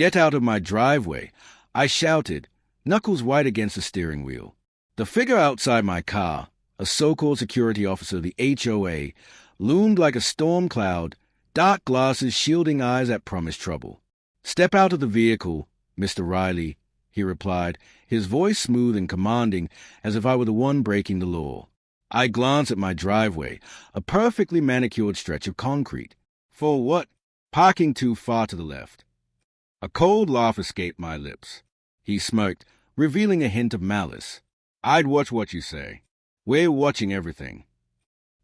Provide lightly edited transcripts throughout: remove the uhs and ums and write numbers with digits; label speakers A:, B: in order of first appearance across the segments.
A: "Get out of my driveway," I shouted, knuckles white against the steering wheel. The figure outside my car, a so-called security officer of the HOA, loomed like a storm cloud, dark glasses shielding eyes that promised trouble. "Step out of the vehicle, Mr. Riley," he replied, his voice smooth and commanding as if I were the one breaking the law. I glanced at my driveway, a perfectly manicured stretch of concrete. For what? Parking too far to the left. A cold laugh escaped my lips. He smirked, revealing a hint of malice. "I'd watch what you say. We're watching everything."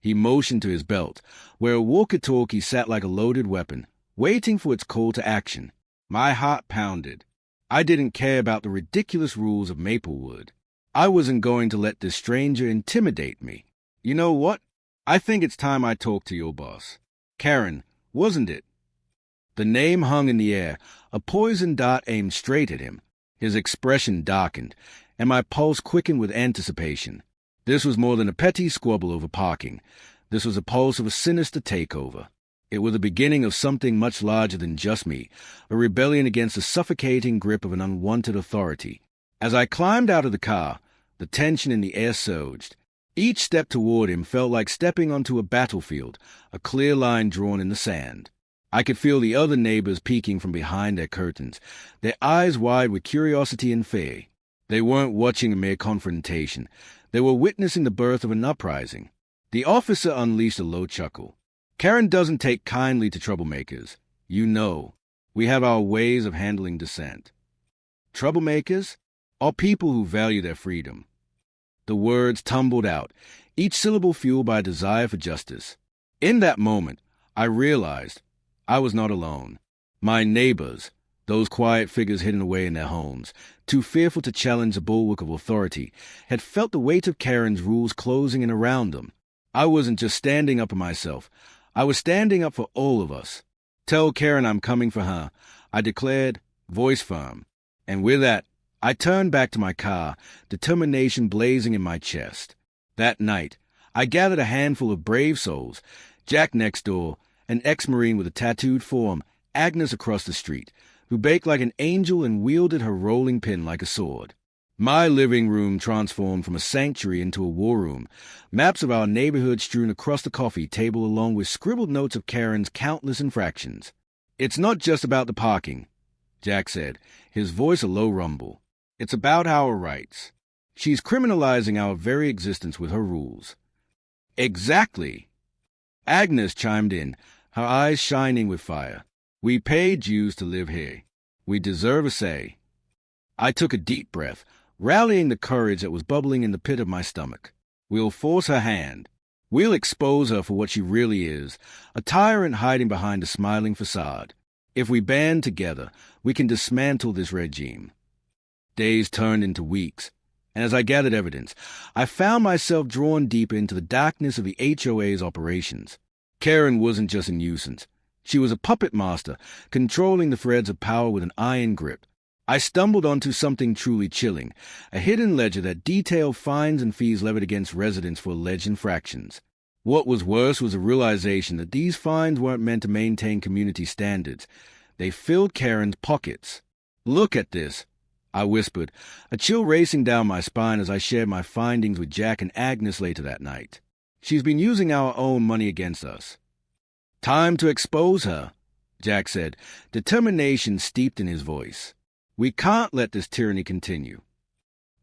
A: He motioned to his belt, where a walkie-talkie sat like a loaded weapon, waiting for its call to action. My heart pounded. I didn't care about the ridiculous rules of Maplewood. I wasn't going to let this stranger intimidate me. "You know what? I think it's time I talk to your boss. Karen, wasn't it?" The name hung in the air, a poison dart aimed straight at him. His expression darkened, and my pulse quickened with anticipation. This was more than a petty squabble over parking. This was a pulse of a sinister takeover. It was the beginning of something much larger than just me, a rebellion against the suffocating grip of an unwanted authority. As I climbed out of the car, the tension in the air surged. Each step toward him felt like stepping onto a battlefield, a clear line drawn in the sand. I could feel the other neighbors peeking from behind their curtains, their eyes wide with curiosity and fear. They weren't watching a mere confrontation. They were witnessing the birth of an uprising. The officer unleashed a low chuckle. "Karen doesn't take kindly to troublemakers. You know. We have our ways of handling dissent." "Troublemakers? Or people who value their freedom?" The words tumbled out, each syllable fueled by a desire for justice. In that moment, I realized I was not alone. My neighbors, those quiet figures hidden away in their homes, too fearful to challenge the bulwark of authority, had felt the weight of Karen's rules closing in around them. I wasn't just standing up for myself. I was standing up for all of us. "Tell Karen I'm coming for her," I declared, voice firm. And with that, I turned back to my car, determination blazing in my chest. That night, I gathered a handful of brave souls, Jack next door, an ex-Marine with a tattooed form, Agnes across the street, who baked like an angel and wielded her rolling pin like a sword. My living room transformed from a sanctuary into a war room, maps of our neighborhood strewn across the coffee table along with scribbled notes of Karen's countless infractions. "It's not just about the parking," Jack said, his voice a low rumble. "It's about our rights. She's criminalizing our very existence with her rules." "Exactly," Agnes chimed in, her eyes shining with fire. "We pay dues to live here. We deserve a say." I took a deep breath, rallying the courage that was bubbling in the pit of my stomach. "We'll force her hand. We'll expose her for what she really is, a tyrant hiding behind a smiling facade. If we band together, we can dismantle this regime." Days turned into weeks, and as I gathered evidence, I found myself drawn deep into the darkness of the HOA's operations. Karen wasn't just a nuisance. She was a puppet master, controlling the threads of power with an iron grip. I stumbled onto something truly chilling, a hidden ledger that detailed fines and fees levied against residents for alleged infractions. What was worse was the realization that these fines weren't meant to maintain community standards. They filled Karen's pockets. "Look at this," I whispered, a chill racing down my spine as I shared my findings with Jack and Agnes later that night. "She's been using our own money against us." "Time to expose her," Jack said, determination steeped in his voice. "We can't let this tyranny continue."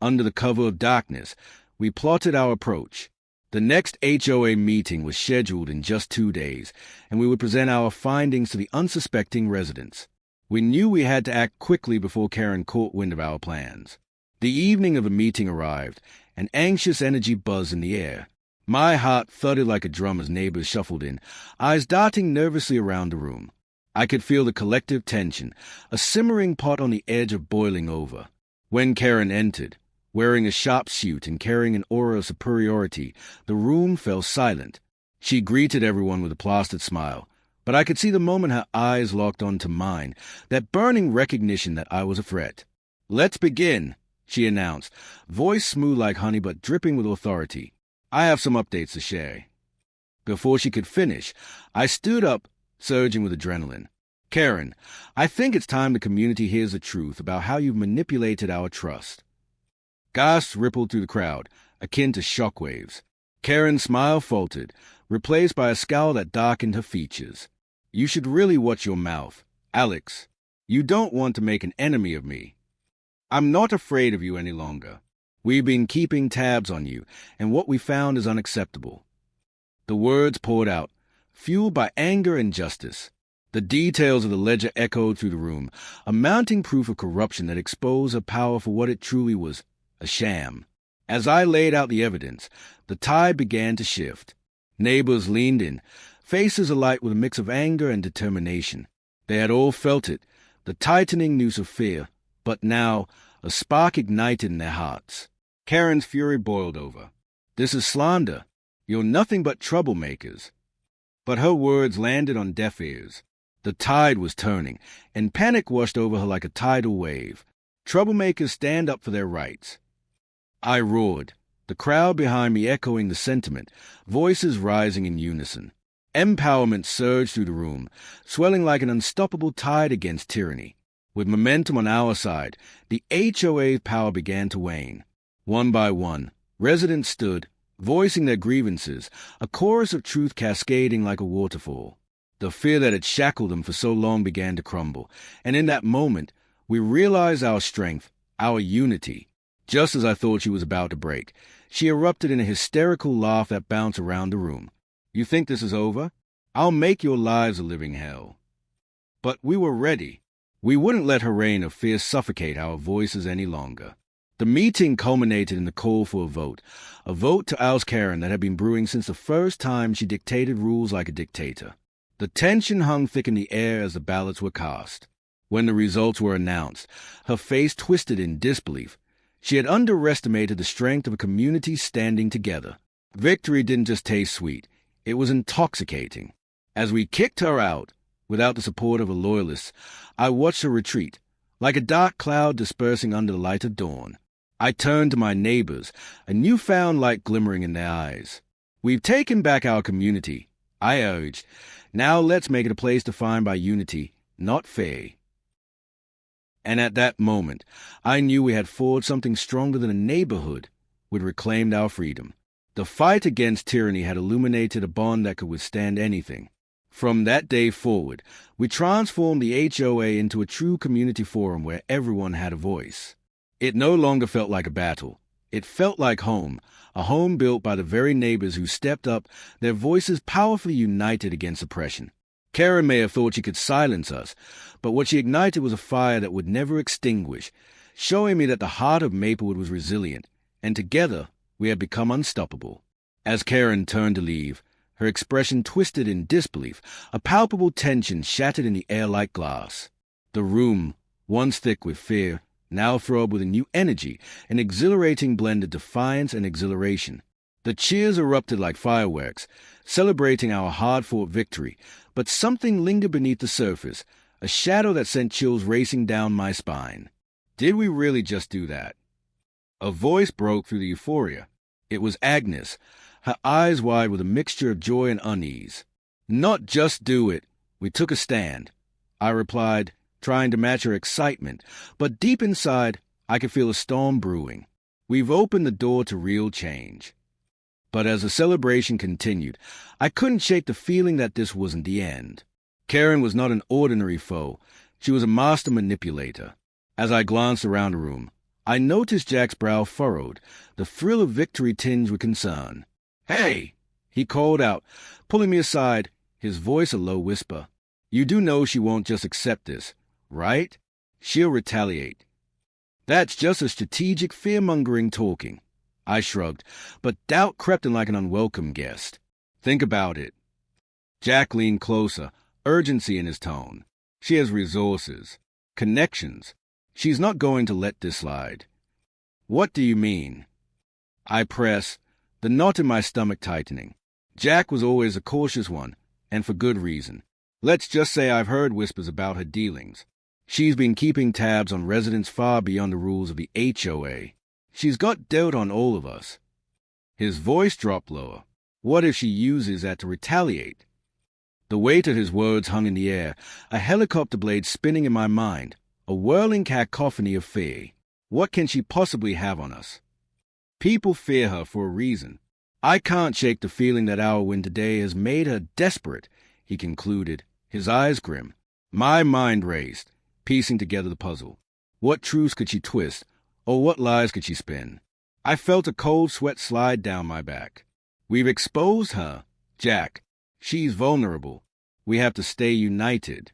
A: Under the cover of darkness, we plotted our approach. The next HOA meeting was scheduled in just 2 days, and we would present our findings to the unsuspecting residents. We knew we had to act quickly before Karen caught wind of our plans. The evening of the meeting arrived, an anxious energy buzzed in the air. My heart thudded like a drum as neighbors shuffled in, eyes darting nervously around the room. I could feel the collective tension, a simmering pot on the edge of boiling over. When Karen entered, wearing a sharp suit and carrying an aura of superiority, the room fell silent. She greeted everyone with a plastered smile, but I could see the moment her eyes locked onto mine, that burning recognition that I was a threat. "Let's begin," she announced, voice smooth like honey but dripping with authority. "I have some updates to share." Before she could finish, I stood up, surging with adrenaline. Karen, I think it's time the community hears the truth about how you've manipulated our trust. Gasps rippled through the crowd, akin to shockwaves. Karen's smile faltered, replaced by a scowl that darkened her features. You should really watch your mouth, Alex. You don't want to make an enemy of me. I'm not afraid of you any longer. We've been keeping tabs on you, and what we found is unacceptable. The words poured out, fueled by anger and justice. The details of the ledger echoed through the room, a mounting proof of corruption that exposed her power for what it truly was, a sham. As I laid out the evidence, the tide began to shift. Neighbors leaned in, faces alight with a mix of anger and determination. They had all felt it, the tightening noose of fear, but now a spark ignited in their hearts. Karen's fury boiled over. This is slander. You're nothing but troublemakers. But her words landed on deaf ears. The tide was turning, and panic washed over her like a tidal wave. Troublemakers stand up for their rights. I roared, the crowd behind me echoing the sentiment, voices rising in unison. Empowerment surged through the room, swelling like an unstoppable tide against tyranny. With momentum on our side, the HOA's power began to wane. One by one, residents stood, voicing their grievances, a chorus of truth cascading like a waterfall. The fear that had shackled them for so long began to crumble, and in that moment, we realized our strength, our unity. Just as I thought she was about to break, she erupted in a hysterical laugh that bounced around the room. You think this is over? I'll make your lives a living hell. But we were ready. We wouldn't let her reign of fear suffocate our voices any longer. The meeting culminated in the call for a vote to oust Karen that had been brewing since the first time she dictated rules like a dictator. The tension hung thick in the air as the ballots were cast. When the results were announced, her face twisted in disbelief. She had underestimated the strength of a community standing together. Victory didn't just taste sweet, it was intoxicating. As we kicked her out, without the support of her loyalists, I watched her retreat, like a dark cloud dispersing under the light of dawn. I turned to my neighbors, a newfound light glimmering in their eyes. We've taken back our community, I urged. Now let's make it a place defined by unity, not fear. And at that moment, I knew we had forged something stronger than a neighborhood. We'd reclaimed our freedom. The fight against tyranny had illuminated a bond that could withstand anything. From that day forward, we transformed the HOA into a true community forum where everyone had a voice. It no longer felt like a battle. It felt like home, a home built by the very neighbors who stepped up, their voices powerfully united against oppression. Karen may have thought she could silence us, but what she ignited was a fire that would never extinguish, showing me that the heart of Maplewood was resilient, and together we had become unstoppable. As Karen turned to leave, her expression twisted in disbelief, a palpable tension shattered in the air like glass. The room, once thick with fear, now throbbed with a new energy, an exhilarating blend of defiance and exhilaration. The cheers erupted like fireworks, celebrating our hard-fought victory, but something lingered beneath the surface, a shadow that sent chills racing down my spine. Did we really just do that? A voice broke through the euphoria. It was Agnes, her eyes wide with a mixture of joy and unease. Not just do it, we took a stand, I replied, trying to match her excitement, but deep inside, I could feel a storm brewing. We've opened the door to real change. But as the celebration continued, I couldn't shake the feeling that this wasn't the end. Karen was not an ordinary foe. She was a master manipulator. As I glanced around the room, I noticed Jack's brow furrowed, the thrill of victory tinged with concern. "Hey!" he called out, pulling me aside, his voice a low whisper. "You do know she won't just accept this, right? She'll retaliate." "That's just a strategic fear-mongering talking." I shrugged, but doubt crept in like an unwelcome guest. "Think about it." Jack leaned closer, urgency in his tone. "She has resources, connections. She's not going to let this slide." "What do you mean?" I pressed, the knot in my stomach tightening. Jack was always a cautious one, and for good reason. Let's just say I've heard whispers about her dealings. She's been keeping tabs on residents far beyond the rules of the HOA. She's got dirt on all of us. His voice dropped lower. What if she uses that to retaliate? The weight of his words hung in the air, a helicopter blade spinning in my mind, a whirling cacophony of fear. What can she possibly have on us? People fear her for a reason. I can't shake the feeling that our win today has made her desperate, he concluded, his eyes grim. My mind raced, piecing together the puzzle. What truths could she twist, or what lies could she spin? I felt a cold sweat slide down my back. We've exposed her, Jack. She's vulnerable. We have to stay united.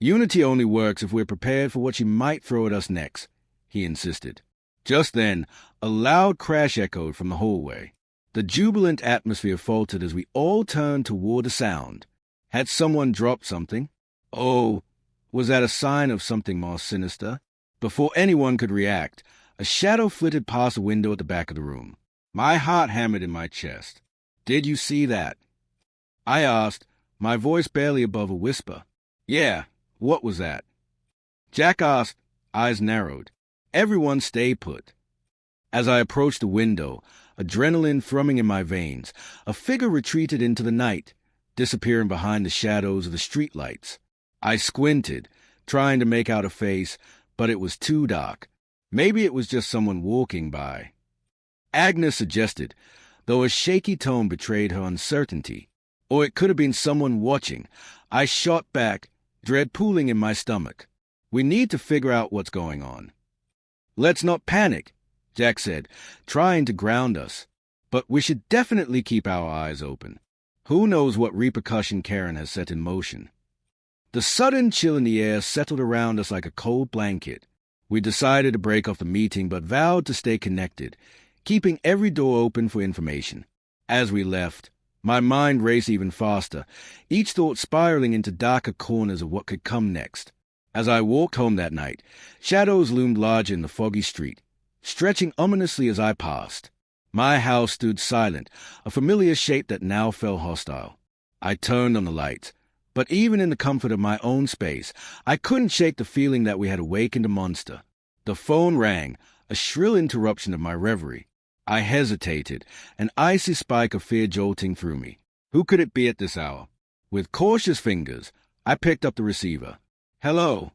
A: Unity only works if we're prepared for what she might throw at us next, he insisted. Just then, a loud crash echoed from the hallway. The jubilant atmosphere faltered as we all turned toward the sound. Had someone dropped something? Oh, was that a sign of something more sinister? Before anyone could react, a shadow flitted past the window at the back of the room. My heart hammered in my chest. Did you see that? I asked, my voice barely above a whisper. Yeah, what was that? Jack asked, eyes narrowed. Everyone stay put. As I approached the window, adrenaline thrumming in my veins, a figure retreated into the night, disappearing behind the shadows of the streetlights. I squinted, trying to make out a face, but it was too dark. Maybe it was just someone walking by. Agnes suggested, though a shaky tone betrayed her uncertainty. Or it could have been someone watching. I shot back, dread pooling in my stomach. We need to figure out what's going on. Let's not panic, Jack said, trying to ground us. But we should definitely keep our eyes open. Who knows what repercussion Karen has set in motion? The sudden chill in the air settled around us like a cold blanket. We decided to break off the meeting but vowed to stay connected, keeping every door open for information. As we left, my mind raced even faster, each thought spiraling into darker corners of what could come next. As I walked home that night, shadows loomed larger in the foggy street, stretching ominously as I passed. My house stood silent, a familiar shape that now felt hostile. I turned on the lights, but even in the comfort of my own space, I couldn't shake the feeling that we had awakened a monster. The phone rang, a shrill interruption of my reverie. I hesitated, an icy spike of fear jolting through me. Who could it be at this hour? With cautious fingers, I picked up the receiver. Hello.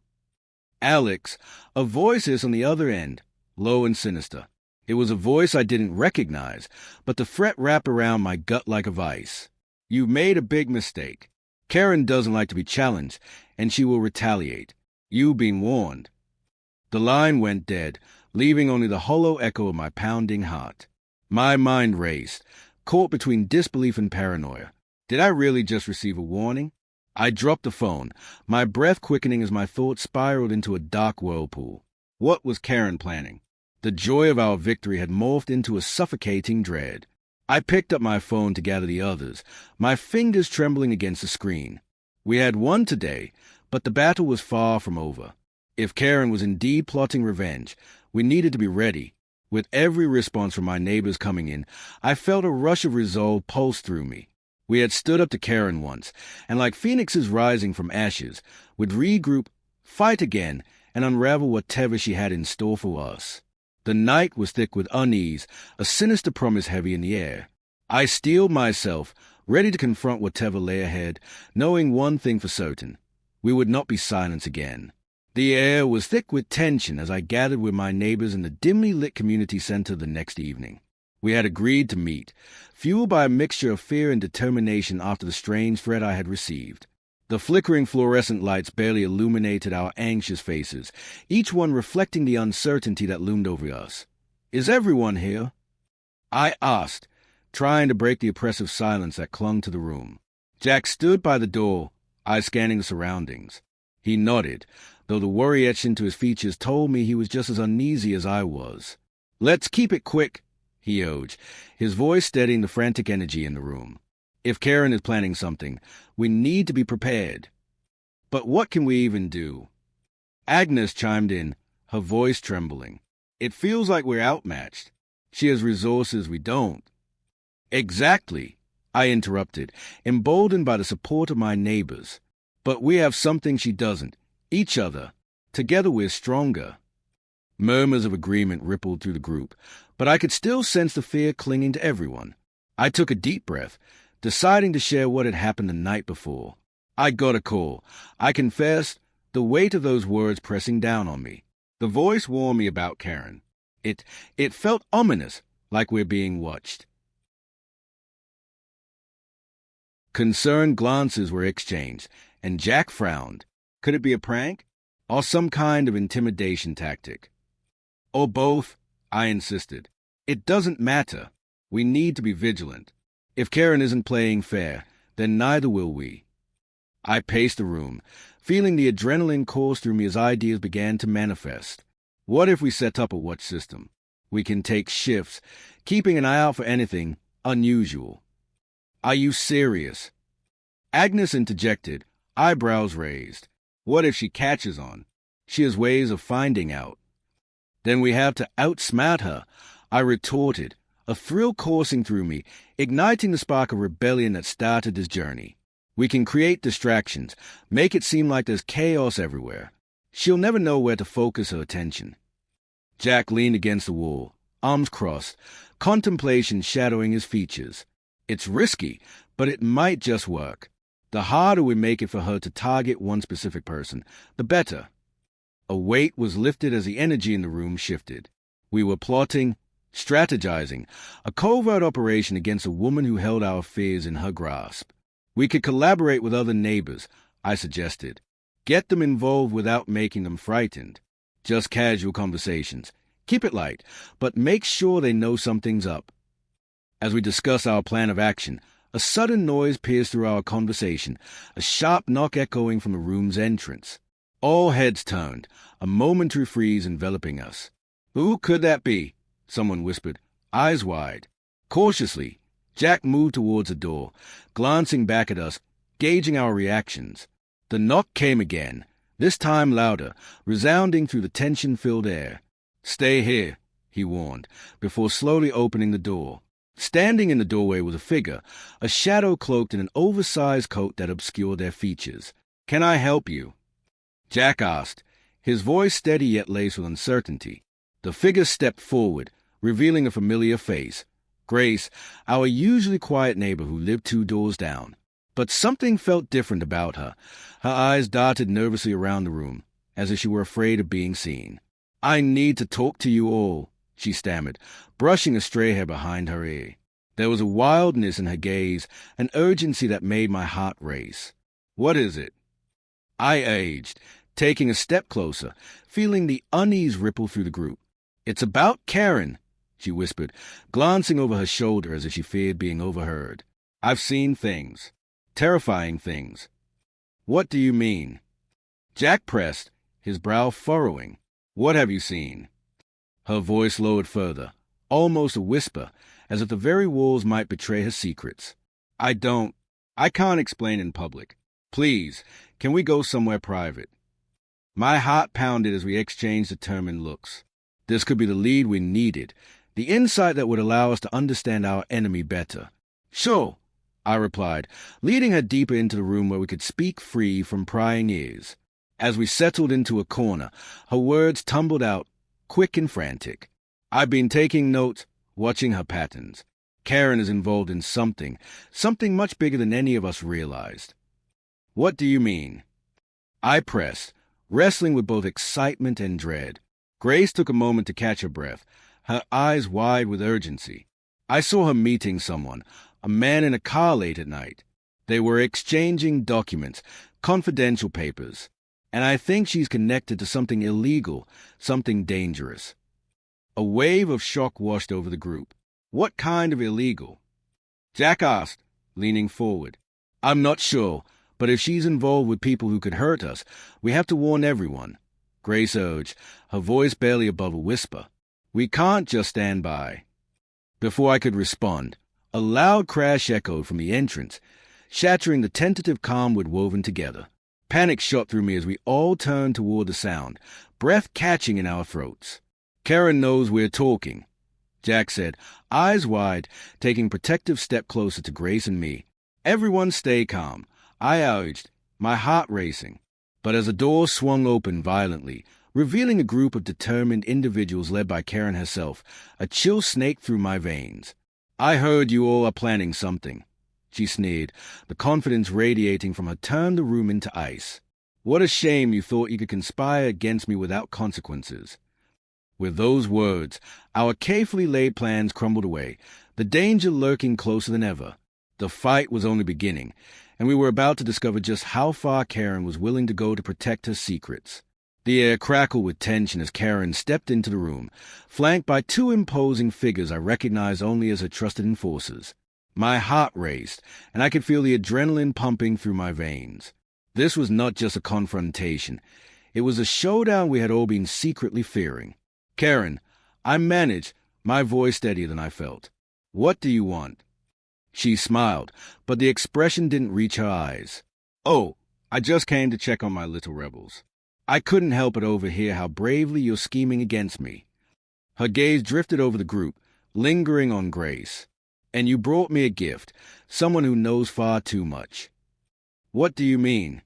A: Alex, a voice is on the other end, low and sinister. It was a voice I didn't recognize, but the threat wrapped around my gut like a vice. You made a big mistake. Karen doesn't like to be challenged, and she will retaliate. You've been warned. The line went dead, leaving only the hollow echo of my pounding heart. My mind raced, caught between disbelief and paranoia. Did I really just receive a warning? I dropped the phone, my breath quickening as my thoughts spiraled into a dark whirlpool. What was Karen planning? The joy of our victory had morphed into a suffocating dread. I picked up my phone to gather the others, my fingers trembling against the screen. We had won today, but the battle was far from over. If Karen was indeed plotting revenge, we needed to be ready. With every response from my neighbors coming in, I felt a rush of resolve pulse through me. We had stood up to Karen once, and like phoenixes rising from ashes, would regroup, fight again, and unravel whatever she had in store for us. The night was thick with unease, a sinister promise heavy in the air. I steeled myself, ready to confront whatever lay ahead, knowing one thing for certain. We would not be silenced again. The air was thick with tension as I gathered with my neighbors in the dimly lit community center the next evening. We had agreed to meet, fueled by a mixture of fear and determination after the strange threat I had received. The flickering fluorescent lights barely illuminated our anxious faces, each one reflecting the uncertainty that loomed over us. Is everyone here? I asked, trying to break the oppressive silence that clung to the room. Jack stood by the door, eyes scanning the surroundings. He nodded, though the worry etched into his features told me he was just as uneasy as I was. Let's keep it quick, he urged, his voice steadying the frantic energy in the room. If Karen is planning something, we need to be prepared. But what can we even do? Agnes chimed in, her voice trembling. It feels like we're outmatched. She has resources we don't. Exactly, I interrupted, emboldened by the support of my neighbors. But we have something she doesn't, each other. Together we're stronger. Murmurs of agreement rippled through the group, but I could still sense the fear clinging to everyone. I took a deep breath, deciding to share what had happened the night before. I got a call. I confessed, the weight of those words pressing down on me. The voice warned me about Karen. It felt ominous, like we're being watched. Concerned glances were exchanged, and Jack frowned. Could it be a prank? Or some kind of intimidation tactic? Or both, I insisted. It doesn't matter. We need to be vigilant. If Karen isn't playing fair, then neither will we. I paced the room, feeling the adrenaline course through me as ideas began to manifest. What if we set up a watch system? We can take shifts, keeping an eye out for anything unusual. Are you serious? Agnes interjected, eyebrows raised. What if she catches on? She has ways of finding out. Then we have to outsmart her, I retorted, a thrill coursing through me, igniting the spark of rebellion that started this journey. We can create distractions, make it seem like there's chaos everywhere. She'll never know where to focus her attention. Jack leaned against the wall, arms crossed, contemplation shadowing his features. It's risky, but it might just work. The harder we make it for her to target one specific person, the better. A weight was lifted as the energy in the room shifted. We were plotting, strategizing, a covert operation against a woman who held our fears in her grasp. We could collaborate with other neighbors, I suggested. Get them involved without making them frightened. Just casual conversations. Keep it light, but make sure they know something's up. As we discuss our plan of action, a sudden noise pierced through our conversation, a sharp knock echoing from the room's entrance. All heads turned, a momentary freeze enveloping us. Who could that be? Someone whispered, eyes wide. Cautiously, Jack moved towards the door, glancing back at us, gauging our reactions. The knock came again, this time louder, resounding through the tension-filled air. Stay here, he warned, before slowly opening the door. Standing in the doorway was a figure, a shadow cloaked in an oversized coat that obscured their features. Can I help you? Jack asked, his voice steady yet laced with uncertainty. The figure stepped forward, revealing a familiar face. Grace, our usually quiet neighbor who lived 2 doors down. But something felt different about her. Her eyes darted nervously around the room, as if she were afraid of being seen. I need to talk to you all, she stammered, brushing a stray hair behind her ear. There was a wildness in her gaze, an urgency that made my heart race. What is it? I aged, taking a step closer, feeling the unease ripple through the group. It's about Karen, she whispered, glancing over her shoulder as if she feared being overheard. I've seen things. Terrifying things. What do you mean? Jack pressed, his brow furrowing. What have you seen? Her voice lowered further, almost a whisper, as if the very walls might betray her secrets. I can't explain in public. Please, can we go somewhere private? My heart pounded as we exchanged determined looks. This could be the lead we needed, the insight that would allow us to understand our enemy better. Sure, I replied, leading her deeper into the room where we could speak free from prying ears. As we settled into a corner, her words tumbled out, quick and frantic. I've been taking notes, watching her patterns. Karen is involved in something much bigger than any of us realized. What do you mean? I pressed, wrestling with both excitement and dread. Grace took a moment to catch her breath, her eyes wide with urgency. I saw her meeting someone, a man in a car late at night. They were exchanging documents, confidential papers, and I think she's connected to something illegal, something dangerous. A wave of shock washed over the group. What kind of illegal? Jack asked, leaning forward. I'm not sure, but if she's involved with people who could hurt us, we have to warn everyone. Grace urged, her voice barely above a whisper. We can't just stand by. Before I could respond, a loud crash echoed from the entrance, shattering the tentative calm we'd woven together. Panic shot through me as we all turned toward the sound, breath catching in our throats. Karen knows we're talking, Jack said, eyes wide, taking a protective step closer to Grace and me. Everyone stay calm, I urged, my heart racing. But as the door swung open violently, revealing a group of determined individuals led by Karen herself, a chill snaked through my veins. I heard you all are planning something, she sneered, the confidence radiating from her turned the room into ice. What a shame you thought you could conspire against me without consequences. With those words, our carefully laid plans crumbled away, the danger lurking closer than ever. The fight was only beginning, and we were about to discover just how far Karen was willing to go to protect her secrets. The air crackled with tension as Karen stepped into the room, flanked by two imposing figures I recognized only as her trusted enforcers. My heart raced, and I could feel the adrenaline pumping through my veins. This was not just a confrontation. It was a showdown we had all been secretly fearing. "Karen, I managed," my voice steadier than I felt. "What do you want?" She smiled, but the expression didn't reach her eyes. "Oh, I just came to check on my little rebels. I couldn't help but overhear how bravely you're scheming against me." Her gaze drifted over the group, lingering on Grace. "And you brought me a gift, someone who knows far too much." "What do you mean?"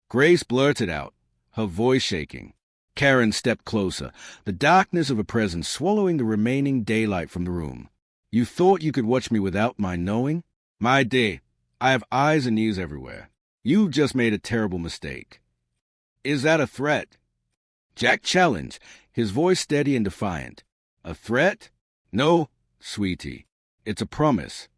A: Grace blurted out, her voice shaking. Karen stepped closer, the darkness of her presence swallowing the remaining daylight from the room. "You thought you could watch me without my knowing? My dear, I have eyes and ears everywhere. You've just made a terrible mistake." "Is that a threat?" Jack challenged, his voice steady and defiant. "A threat? No, sweetie. It's a promise."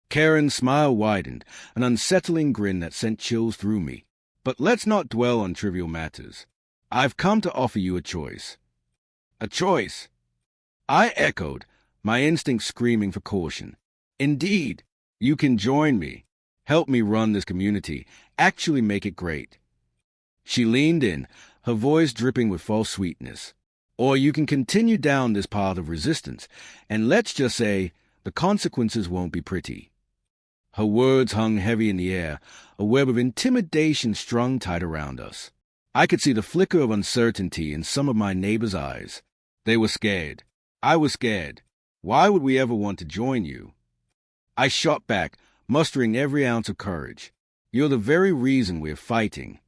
A: Karen's smile widened, an unsettling grin that sent chills through me. "But let's not dwell on trivial matters. I've come to offer you a choice." "A choice?" I echoed, my instinct screaming for caution. "Indeed, you can join me, help me run this community, actually make it great." She leaned in, her voice dripping with false sweetness. "Or you can continue down this path of resistance, and let's just say the consequences won't be pretty." Her words hung heavy in the air, a web of intimidation strung tight around us. I could see the flicker of uncertainty in some of my neighbors' eyes. They were scared. I was scared. Why would we ever want to join you? I shot back, mustering every ounce of courage. "You're the very reason we're fighting."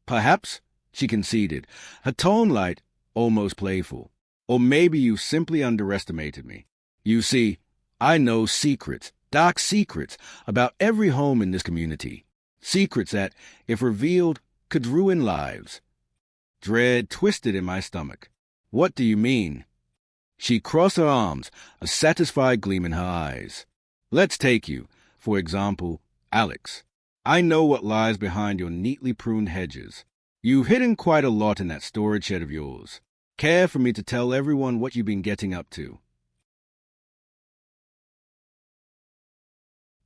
A: "Perhaps," she conceded, her tone light, almost playful. "Or maybe you simply underestimated me. You see, I know secrets, dark secrets, about every home in this community. Secrets that, if revealed, could ruin lives." Dread twisted in my stomach. "What do you mean?" She crossed her arms, a satisfied gleam in her eyes. "Let's take you, for example, Alex. I know what lies behind your neatly pruned hedges. You've hidden quite a lot in that storage shed of yours. Care for me to tell everyone what you've been getting up to?"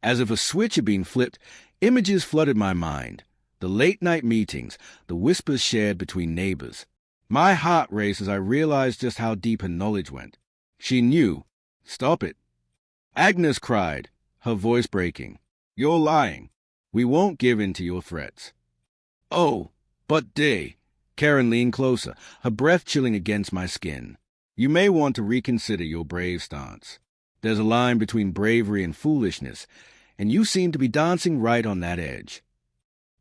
A: As if a switch had been flipped, images flooded my mind. The late-night meetings, the whispers shared between neighbors. My heart raced as I realized just how deep her knowledge went. She knew. "Stop it." Agnes cried, her voice breaking. "You're lying. We won't give in to your threats." "Oh, but Day." Karen leaned closer, her breath chilling against my skin. "You may want to reconsider your brave stance. There's a line between bravery and foolishness, and you seem to be dancing right on that edge."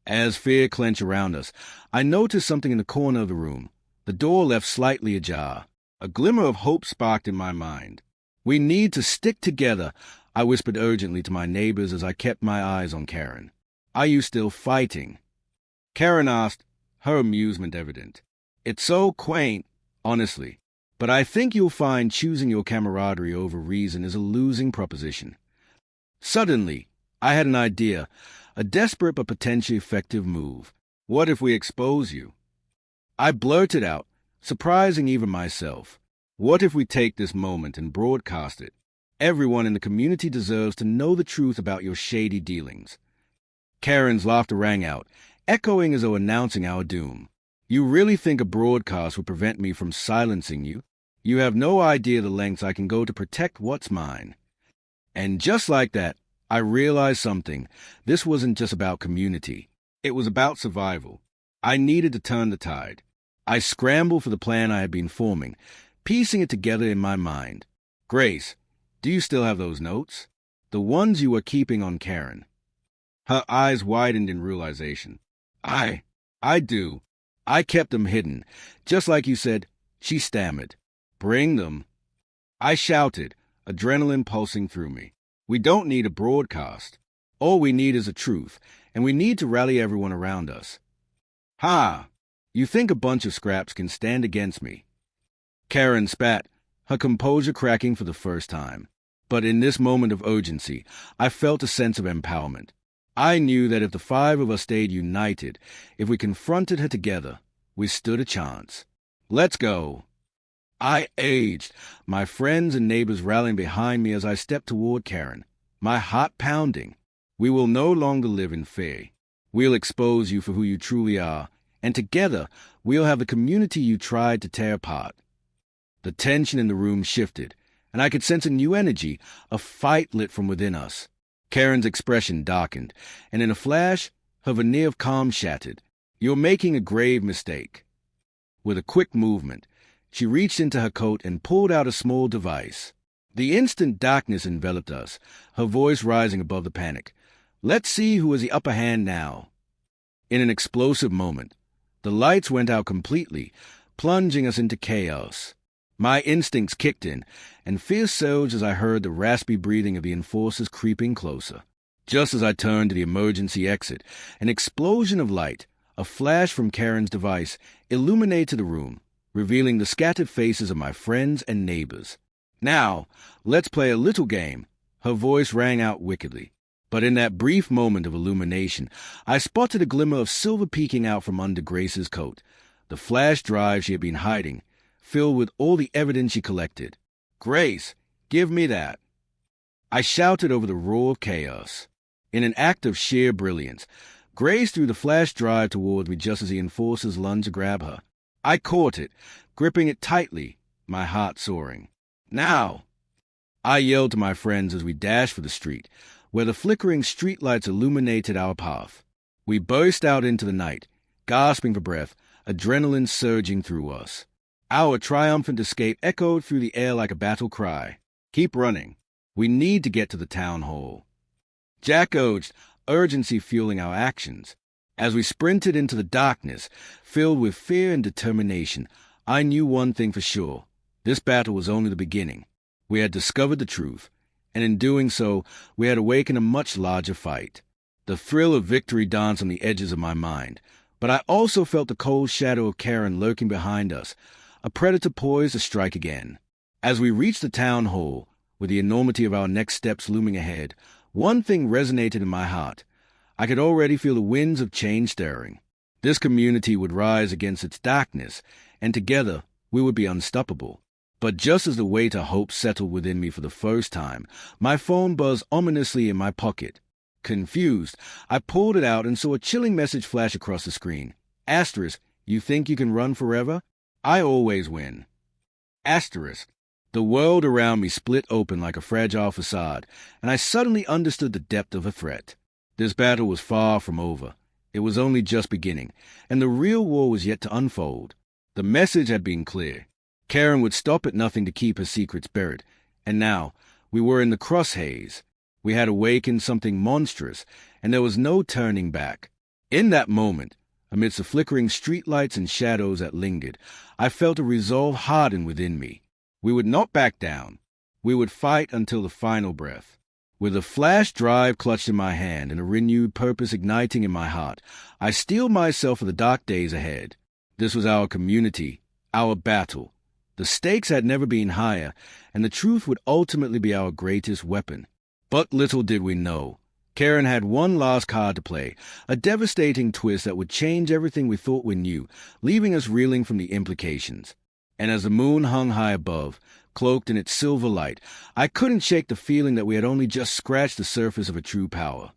A: As fear clenched around us, I noticed something in the corner of the room. The door left slightly ajar. A glimmer of hope sparked in my mind. "We need to stick together," I whispered urgently to my neighbors as I kept my eyes on Karen. "Are you still fighting?" Karen asked, her amusement evident. "It's so quaint, honestly, but I think you'll find choosing your camaraderie over reason is a losing proposition." Suddenly, I had an idea, a desperate but potentially effective move. "What if we expose you?" I blurted out, surprising even myself. "What if we take this moment and broadcast it? Everyone in the community deserves to know the truth about your shady dealings." Karen's laughter rang out, echoing as though announcing our doom. "You really think a broadcast would prevent me from silencing you? You have no idea the lengths I can go to protect what's mine." And just like that, I realized something. This wasn't just about community. It was about survival. I needed to turn the tide. I scrambled for the plan I had been forming, piecing it together in my mind. "Grace, do you still have those notes? The ones you were keeping on Karen?" Her eyes widened in realization. I do. I kept them hidden. Just like you said," she stammered. "Bring them." I shouted, adrenaline pulsing through me. "We don't need a broadcast. All we need is the truth, and we need to rally everyone around us. Ha! You think a bunch of scraps can stand against me? Karen spat, her composure cracking for the first time. But in this moment of urgency, I felt a sense of empowerment. I knew that if the five of us stayed united, if we confronted her together, we stood a chance. Let's go. I aged, my friends and neighbors rallying behind me as I stepped toward Karen, my heart pounding. We will no longer live in fear. We'll expose you for who you truly are, and together we'll have the community you tried to tear apart. The tension in the room shifted, and I could sense a new energy, a fight lit from within us. Karen's expression darkened, and in a flash, her veneer of calm shattered. You're making a grave mistake. With a quick movement, she reached into her coat and pulled out a small device. The instant darkness enveloped us, her voice rising above the panic. Let's see who has the upper hand now. In an explosive moment, the lights went out completely, plunging us into chaos. My instincts kicked in, and fear surged as I heard the raspy breathing of the enforcers creeping closer. Just as I turned to the emergency exit, an explosion of light, a flash from Karen's device, illuminated the room, revealing the scattered faces of my friends and neighbors. Now, let's play a little game, her voice rang out wickedly. But in that brief moment of illumination, I spotted a glimmer of silver peeking out from under Grace's coat, the flash drive she had been hiding, filled with all the evidence she collected. Grace, give me that. I shouted over the roar of chaos. In an act of sheer brilliance, Grace threw the flash drive toward me just as the enforcers lunged to grab her. I caught it, gripping it tightly, my heart soaring. Now! I yelled to my friends as we dashed for the street, where the flickering streetlights illuminated our path. We burst out into the night, gasping for breath, adrenaline surging through us. Our triumphant escape echoed through the air like a battle cry. Keep running. We need to get to the town hall. Jack urged, urgency fueling our actions. As we sprinted into the darkness, filled with fear and determination, I knew one thing for sure. This battle was only the beginning. We had discovered the truth, and in doing so, we had awakened a much larger fight. The thrill of victory danced on the edges of my mind, but I also felt the cold shadow of Karen lurking behind us, a predator poised to strike again. As we reached the town hall, with the enormity of our next steps looming ahead, one thing resonated in my heart. I could already feel the winds of change stirring. This community would rise against its darkness, and together we would be unstoppable. But just as the weight of hope settled within me for the first time, my phone buzzed ominously in my pocket. Confused, I pulled it out and saw a chilling message flash across the screen. Asterisk, you think you can run forever? I always win. Asterisk. The world around me split open like a fragile facade, and I suddenly understood the depth of the threat. This battle was far from over. It was only just beginning, and the real war was yet to unfold. The message had been clear. Karen would stop at nothing to keep her secrets buried, and now we were in the crosshairs. We had awakened something monstrous, and there was no turning back. In that moment, amidst the flickering streetlights and shadows that lingered, I felt a resolve harden within me. We would not back down. We would fight until the final breath. With a flash drive clutched in my hand and a renewed purpose igniting in my heart, I steeled myself for the dark days ahead. This was our community, our battle. The stakes had never been higher, and the truth would ultimately be our greatest weapon. But little did we know. Karen had one last card to play, a devastating twist that would change everything we thought we knew, leaving us reeling from the implications. And as the moon hung high above, cloaked in its silver light, I couldn't shake the feeling that we had only just scratched the surface of her true power.